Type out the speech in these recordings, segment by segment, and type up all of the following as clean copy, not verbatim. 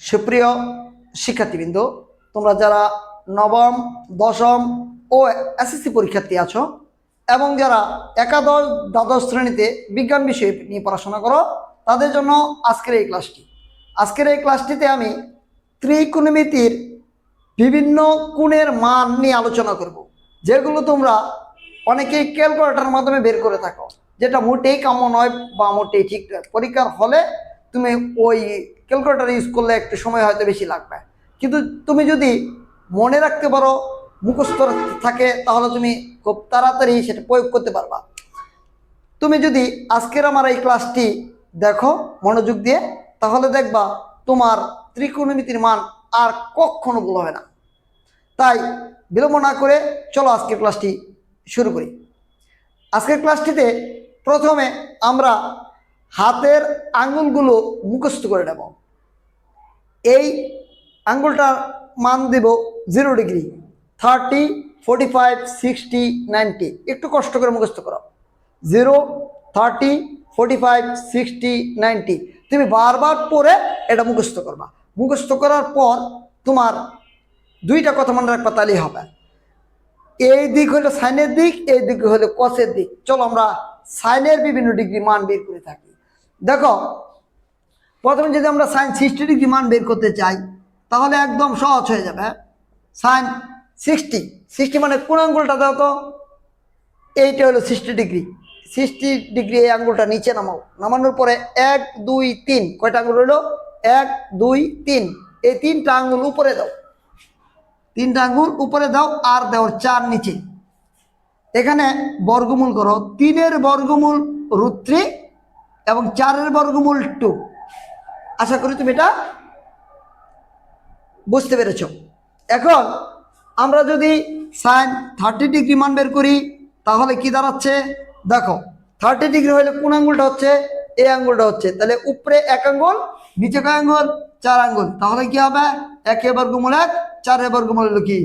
সুপ্রিয় শিক্ষার্থীবৃন্দ, তোমরা যারা নবম, দশম ও এসএসসি পরীক্ষার্থী আছো এবং যারা একাদশ, দ্বাদশ শ্রেণীতে বিজ্ঞান বিষয় নিয়ে পড়াশোনা করো, তাদের জন্য আজকের এই ক্লাসটিতে আমি ত্রিকোণমিতির বিভিন্ন কোণের মান নিয়ে আলোচনা করব, যেগুলো তোমরা অনেকেই ক্যালকুলেটরের মাধ্যমে বের করে থাকো, যেটা মোটেই কাম্য নয় বা মোটেই ঠিক নয়। পরীক্ষার হলে তুমি ওই ক্যালকুলেটর ইউজ করলে একটু সময় হয়তো বেশি লাগবে, কিন্তু তুমি যদি মনে রাখতে পারো, মুখস্থ থাকে, তাহলে তুমি খুব তাড়াতাড়ি সেটা প্রয়োগ করতে পারবা। তুমি যদি আজকের আমার এই ক্লাসটি দেখো মনোযোগ দিয়ে, তাহলে দেখবা তোমার ত্রিকোণমিতির মান আর কখনো ভুল হবে না। তাই বিলম্ব না করে চলো আজকের ক্লাসটি শুরু করি। আজকের ক্লাসটিতে প্রথমে আমরা হাতের আঙ্গুলগুলো মুখস্থ করে নেব। এই আঙ্গুলটার মান দেব 0 ডিগ্রি, 30, 45, 60, 90। একটু কষ্ট করে মুখস্থ করো। 0, 30, 45, 60, 90। তুমি বারবার পরে এটা মুখস্থ করবা। মুখস্থ করার পর তোমার দুইটা কথা মনে রাখবা, তাহলেই হবে। এই দিক হলো সাইনের দিক, এই দিক হলো কসের দিক। চলো আমরা সাইনের বিভিন্ন ডিগ্রি মান বের করে থাকি। দেখো, প্রথমে যদি আমরা সাইন 60 ডিগ্রি মান বের করতে চাই, তাহলে একদম সহজ হয়ে যাবে। সাইন 60 মানে কোন আঙ্গুলটা দাও তো? এইটা হলো 60 ডিগ্রি। 60 ডিগ্রি এই আঙ্গুলটা নিচে নামাও। নামানোর পরে 1, 2, 3, কয়টা আঙ্গুল হলো? 1, 2, 3। এই 3টা আঙ্গুল উপরে দাও, 3টা আঙ্গুল উপরে দাও, আর দাও 4 নিচে। এখানে বর্গমূল করো। 3-এর বর্গমূল √3 এবং 4-এর বর্গমূল 2। আশা করি তুমি এটা বুঝতে পেরেছ। এখন আমরা যদি সাইন 30 ডিগ্রি মান বের করি, তাহলে কি দাঁড়াচ্ছে? দেখো, 30 ডিগ্রি হলে কোন আঙ্গুলটা হচ্ছে? এই আঙ্গুলটা হচ্ছে। তাহলে উপরে 1 আঙ্গুল, নিচে কয় আঙ্গুল? 4 আঙ্গুল। তাহলে কি হবে? 1 বর্গমূল 1, 4 বর্গমূল হলো কি?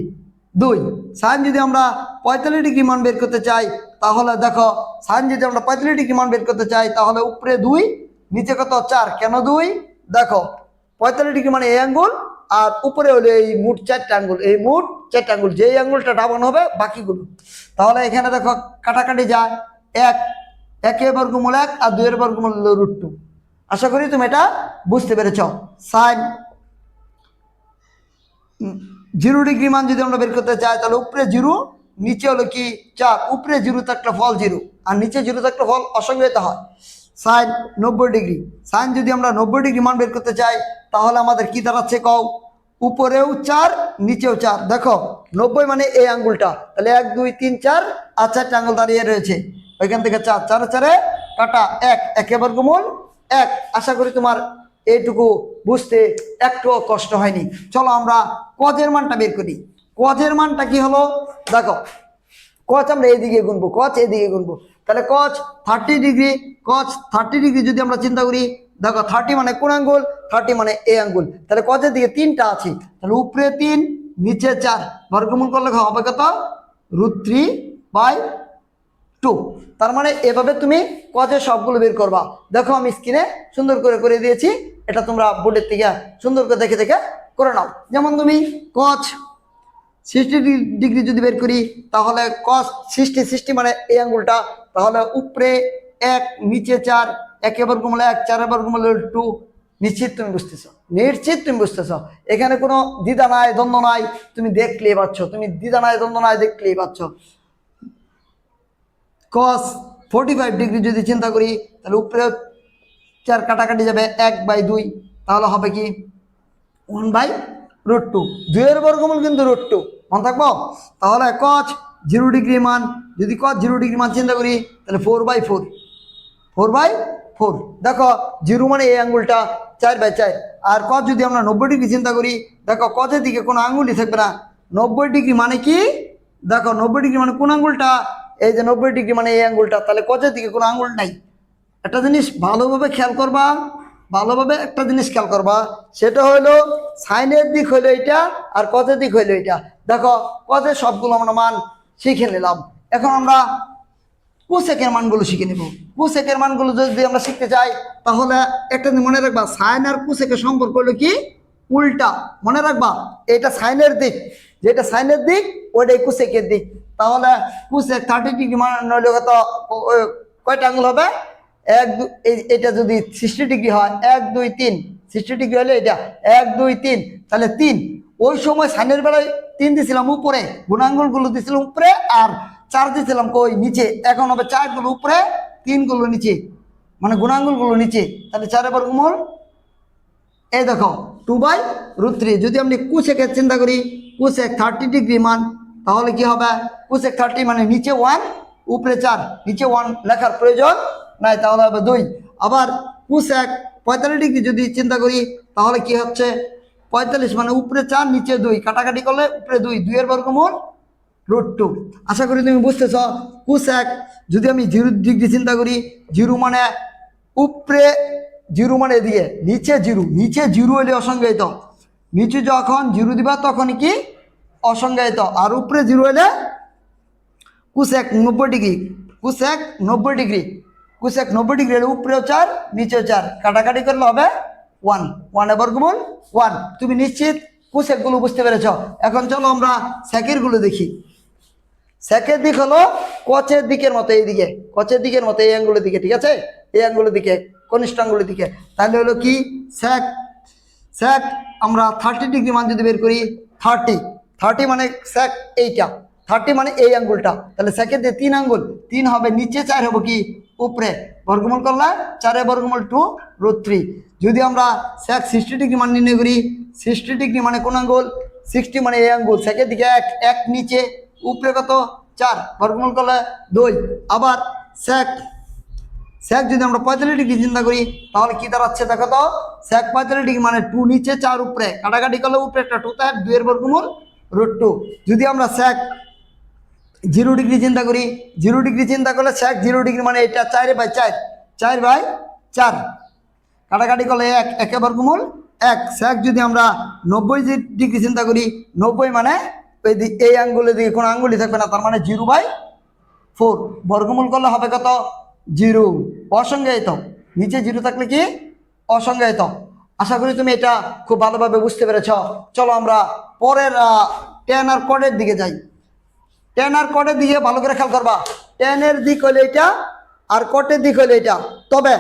2। সাইন যদি আমরা 45 ডিগ্রি মান বের করতে চাই, তাহলে দেখো, সাইন যদি আমরা 45 ডিগ্রি মান বের করতে চাই, তাহলে উপরে 2, নিচে কত? 4। কেন 2? দেখো, 45 ডিগ্রি মানে এই আঙ্গুল, আর উপরে হলো এই মোট 4টা আঙ্গুল। এই মোট 4টা আঙ্গুল, যেই আঙ্গুলটা ডাবন হবে বাকিগুলো। তাহলে এখানে দেখো কাটাকাটি যায়। 1 বর্গমূল 1 আর 2 বর্গমূল √2। আশা করি তুমি এটা বুঝতে পেরেছ। সাইন 0 ডিগ্রি মান যদি আমরা বের করতে চাই, তাহলে উপরে 0, নিচে হলো কি 4। উপরে 0 থাকলে ফল 0, আর নিচে 0 থাকলে ফল অসংজ্ঞায়িত হয়। Sign 90 degree. সাইন যদি আমরা 90 ডিগ্রি মান বের করতে চাই, তাহলে আমাদের কি দাঁড়াচ্ছে কও? উপরেও 4, নিচেও 4। দেখো, 90 মানে এই আঙ্গুলটা। তাহলে 1, 2, 3, 4, আর 4টা আঙ্গুল দাঁড়িয়ে রয়েছে। ওইখান থেকে 4, 4 4 কাটা 1 বর্গমূল 1। আশা করি তোমার এইটুকু বুঝতে একটুও কষ্ট হয়নি। চলো আমরা কজের মানটা বের করি। কজের মানটা কি হলো? দেখো, কচ আমরা এইদিকে গুনবো, কচ এইদিকে গুনবো। তাহলে কচ 30 ডিগ্রি, কচ 30 ডিগ্রি যদি আমরা চিন্তা করি, দেখো 30 মানে কোন আঙ্গুল? 30 মানে এই আঙ্গুল। তাহলে কচের দিকে 3টা আছে, তাহলে উপরে 3, নিচে 4। বর্গমূল করলে হবে কত? √3/2। তার মানে এভাবে তুমি কচের সবগুলো বের করবা। দেখো, আমি স্ক্রিনে সুন্দর করে দিয়েছি, এটা তোমরা বোর্ডের থেকে সুন্দর করে দেখে দেখে করে নাও। যেমন তুমি কচ 60 ডিগ্রি যদি বের করি, তাহলে কস 60 মানে এই আঙ্গুলটা। তাহলে উপরে 1, নিচে 4, 1 বর্গমূল 1, 4 বর্গমূল 2। নিশ্চিত তুমি বুঝতেছ? নিশ্চিত তুমি বুঝতেছ? এখানে কোনো দ্বিধা নাই, দ্বন্দ্ব নাই, তুমি দেখলেই পাচ্ছ। তুমি দ্বিধা নাই, দ্বন্দ্ব নাই, দেখলেই পাচ্ছ। কস 45 ডিগ্রি যদি চিন্তা করি, তাহলে উপরে 4 কাটাকাটি যাবে, 1/2। তাহলে হবে কি? 1/√2। 2-এর বর্গমূল কিন্তু √2, মনে থাকবো? তাহলে কচ 0 ডিগ্রি মান, যদি কচ 0 ডিগ্রি মান চিন্তা করি, তাহলে 4/4। 4/4। দেখো, 0 মানে এই আঙ্গুলটা, 4/4। আর কচ যদি আমরা 90 ডিগ্রি চিন্তা করি, দেখো কচের দিকে কোনো আঙ্গুলই থাকবে না। 90 ডিগ্রি মানে কি? দেখো, 90 ডিগ্রি মানে কোন আঙ্গুলটা? এই যে 90 ডিগ্রি মানে এই আঙ্গুলটা। তাহলে কচের দিকে কোনো আঙ্গুল নাই। একটা জিনিস ভালোভাবে খেয়াল করবা, ভালোভাবে একটা জিনিস খেয়াল করবা, সেটা হলো সাইনের দিক হইলো এটা, আর কজের দিক হইলো এটা। দেখো, কজের সবগুলো আমরা মান শিখে নিলাম। এখন আমরা কোসেকের মানগুলো শিখে নেব। কোসেকের মানগুলো যদি আমরা শিখতে চাই, তাহলে একটা মনে রাখবা, সাইন আর কোসেকের সম্পর্ক হলো কি? উল্টা, মনে রাখবা এটা সাইনের দিক, যেটা সাইনের দিক ওইটাই কুসেকের দিক। তাহলে কুসেক 30 ডিগ্রি মানে নইলে কত, কয়টা আঙ্গুল হবে? এটা যদি 60 ডিগ্রি হয় 1 2 3, 60 ডিগ্রি হলে এটা 1 2 3, তাহলে 3। ওই সময় সাইনের বেলায় 3 দিছিলাম উপরে, গুণাঙ্গুলগুলো দিছিলাম উপরে, আর 4 দিছিলাম কই নিচে। এখন হবে 4 গুলো উপরে 3 গুলো নিচে, মানে গুণাঙ্গুলগুলো নিচে। তাহলে 4 বর্গমূল, এই দেখো 2/√3। যদি আমি কুসেকের চিন্তা করি, কুসেক 30 ডিগ্রি মান, তাহলে কি হবে? কুসেক 30 মানে নিচে 1 উপরে 4, নিচে 1 লেখার প্রয়োজন নাই, তাহলে হবে 2। আবার কুসেক 45 ডিগ্রি যদি চিন্তা করি, তাহলে কি হচ্ছে? 45 মানে উপরে 4 নিচে 2, কাটাকাটি করলে উপরে 2, 2 এর বর্গমূল √2। আশা করি তুমি বুঝতেছ। কুসেক যদি আমি 0 ডিগ্রি চিন্তা করি, 0 মানে উপরে, 0 মানে এদিকে, নিচে 0, নিচে 0 হলে অসংজ্ঞায়িত, নিচে যখন 0 দিবা তখন কি অসংজ্ঞায়িত, আর উপরে 0 হলে cosec 90 degree, cosec 90 degree, cosec 90 degree হলে উপরেও 4 নিচেও 4, কাটাকাটি করলে হবে 1, 1 এর বর্গমূল 1। তুমি নিশ্চিত কুসেকগুলো বুঝতে পেরেছ। এখন চলো আমরা সেকের গুলো দেখি। সেকের দিক হলো কচের দিকের মতো, এইদিকে কচের দিকের মতো, এই আঙ্গুলের দিকে, ঠিক আছে, এই আঙ্গুলের দিকে, কনিষ্ঠ আঙ্গুলের দিকে। তাহলে হলো কি সেক, সেক আমরা 30 ডিগ্রি মান যদি বের করি, 30 মানে সেক এইটা, 30 মানে এই আঙ্গুলটা, তাহলে সেকের দিয়ে 3 আঙ্গুল, 3 হবে নিচে, 4 হবে কি উপরে, বর্গমূল করলে 4 বর্গমূল 2√3। যদি আমরা সেক 60 ডিগ্রি মান নির্ণয় করি, 60 ডিগ্রি মানে কোন আঙ্গুল? 60 মানে এই আঙ্গুল, সেকের দিকে 1 নিচে, উপরে কত 4, বর্গমূল করলে 2। আবার সেক, সেক যদি আমরা 45 ডিগ্রি চিন্তা করি, তাহলে কি দাঁড়াচ্ছে দেখো তো? সেক 45 ডিগ্রি মানে 2 নিচে 4 উপরে, কাটাকাটি করলে উপরে একটা 2 থাকে, 2 এর বর্গমূল √2। যদি আমরা সেক 0 ডিগ্রি চিন্তা করি, 0 ডিগ্রি চিন্তা করলে সেক 0 ডিগ্রি মানে এটা 4/4, 4/4, কাটাকাটি করলে 1, 1 এর বর্গমূল 1। সেক যদি আমরা 90 ডিগ্রি চিন্তা করি, 90 মানে এই আঙ্গুলের দিকে কোনো আঙ্গুলই থাকবে না, তার মানে 0/4, বর্গমূল করলে হবে কত? 0, অসংজ্ঞায়িত, নিচে 0 থাকলে কি অসংজ্ঞায়িত। আশা করি তুমি এটা খুব ভালোভাবে বুঝতে পেরেছ। চলো আমরা পরের টেন আর কটের দিকে যাই। টেন আর কটের দিকে ভালো করে খেয়াল করবা, টেনের দিক হলে এটা আর কটের দিক হলে এটা, তবে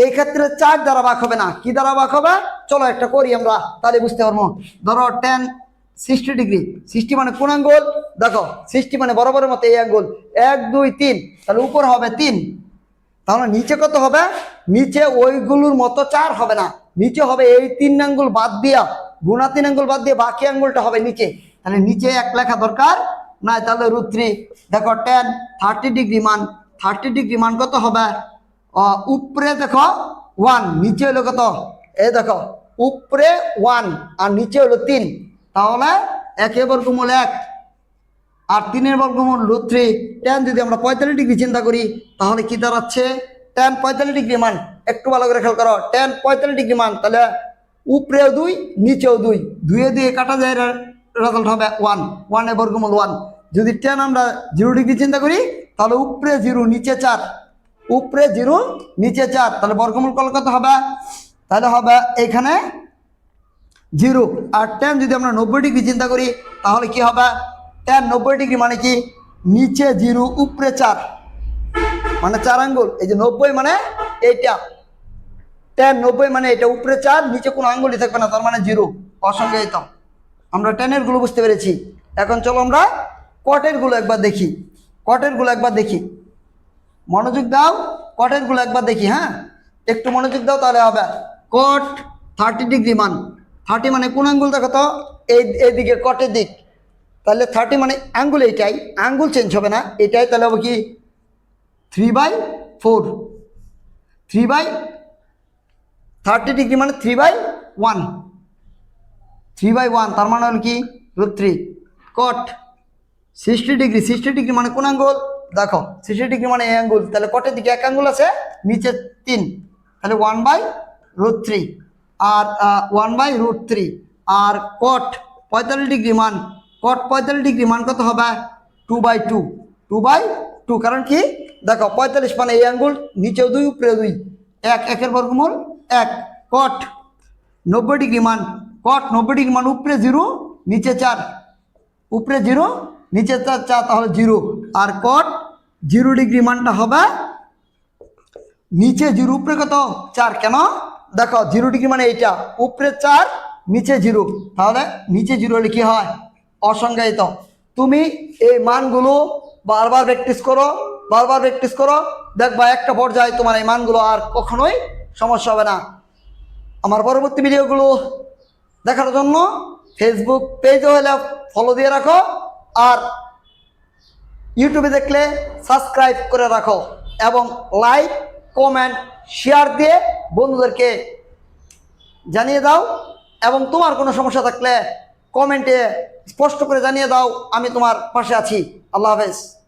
এই ক্ষেত্রে 4 দ্বারা ভাগ হবে না, কি দ্বারা ভাগ হবে? চলো একটা করি আমরা, তাহলে বুঝতে পারবো। ধরো টেন 60 ডিগ্রি, 60 মানে কোন আঙ্গুল? দেখো 60 মানে বরাবরের মতো এই আঙ্গুল, 1 2 3, তাহলে উপর হবে 3, তাহলে নিচে কত হবে? নিচে ওইগুলোর মতো 4 হবে না, নিচে হবে এই 3 আঙ্গুল বাদ দিয়া, গুণা 3 আঙ্গুল বাদ দিয়ে বাকি আঙ্গুলটা হবে নিচে, তাহলে নিচে 1 লেখা দরকার নাই, তাহলে √3। দেখো টেন 30 ডিগ্রি মান, 30 ডিগ্রি মান কত হবে? উপরে দেখো 1, নিচে হলো কত? এই দেখো উপরে 1 আর নিচে হলো 3, তাহলে 1 এর বর্গমূল 1 আর 3 এর বর্গমূল √3। টেন যদি আমরা 45 ডিগ্রি চিন্তা করি, তাহলে কি দাঁড়াচ্ছে? টেন 45 ডিগ্রি মান, একটু ভালো করে খেয়াল করো, টেন 45 ডিগ্রি মান, তাহলে উপরেও 2 নিচেও 2, 2 দিয়ে কাটা যায়, রেজাল্ট হবে 1, 1 এর বর্গমূল 1। যদি টেন আমরা 0 ডিগ্রি চিন্তা করি, তাহলে উপরে 0 নিচে 4, উপরে 0 নিচে 4, তাহলে বর্গমূল করলে কত হবে? তাহলে হবে এখানে 0। আর টেন যদি আমরা 90 ডিগ্রি চিন্তা করি, তাহলে কি হবে? টেন 90 ডিগ্রি মানে কি? নিচে 0 উপরে 4, মানে 4 আঙ্গুল, এই যে 90 মানে এইটা, টেন 90 মানে এটা, উপরে 4 নিচে কোনো আঙ্গুলই থাকবে না, তার মানে 0, অসংজ্ঞায়িত। আমরা টেনের গুলো বুঝতে পেরেছি। এখন চলো আমরা কটের গুলো একবার দেখি, কটের গুলো একবার দেখি, মনোযোগ দাও, কটের গুলো একবার দেখি। হ্যাঁ, একটু মনোযোগ দাও, তাহলে হবে। কট 30 ডিগ্রি মান, 30 মানে কোন আঙ্গুল দেখো তো? এইদিকে কটের দিক, তাহলে 30 মানে আঙ্গুল এইটাই, আঙ্গুল চেঞ্জ হবে না, এটাই, তাহলে হবে কি 3/4, 3/30 ডিগ্রি মানে 3/1, 3/1, তার মানে হলো কি √3। কট 60 ডিগ্রি, 60 ডিগ্রি মানে কোন আঙ্গুল? দেখো 60 ডিগ্রি মানে এই আঙ্গুল, তাহলে কটের দিকে 1 আঙ্গুল আছে, নিচে 3, তাহলে 1/√3, আর 1/√3। আর কট 45 ডিগ্রি মান, কট 45 ডিগ্রি মান কত হবে? 2/2, 2/2, কারণ কি দেখো 45 মানে এই আঙ্গুল, নিচেও 2 উপরেও 2, 1, 1 এর বর্গমূল 1। কট 90 ডিগ্রি মান, কট 90 ডিগ্রি মানে উপরে 0 নিচে 4, উপরে 0 নিচে 4 তাহলে 0। আর কট 0 ডিগ্রি মানটা হবে নিচে 0 উপরে কত 4। কেন দেখো 0 ডিগ্রি মানে এইটা, উপরে 4 নিচে 0, তাহলে নিচে 0 হলে কি হয় অসংজ্ঞায়িত। তুমি এই মানগুলো বারবার প্র্যাকটিস করো, বারবার প্র্যাকটিস করো, দেখবা একটা পর্যায়ে তোমার এই মানগুলো আর কখনোই সমস্যা হবে না। আমার পরবর্তী ভিডিওগুলো দেখার জন্য ফেসবুক পেজও হলে ফলো দিয়ে রাখো, আর ইউটিউবে দেখলে সাবস্ক্রাইব করে রাখো, এবং লাইক কমেন্ট শেয়ার দিয়ে বন্ধুদেরকে জানিয়ে দাও। এবং তোমার কোনো সমস্যা থাকলে কমেন্টে স্পষ্ট করে জানিয়ে দাও, আমি তোমার পাশে আছি। আল্লাহ হাফেজ।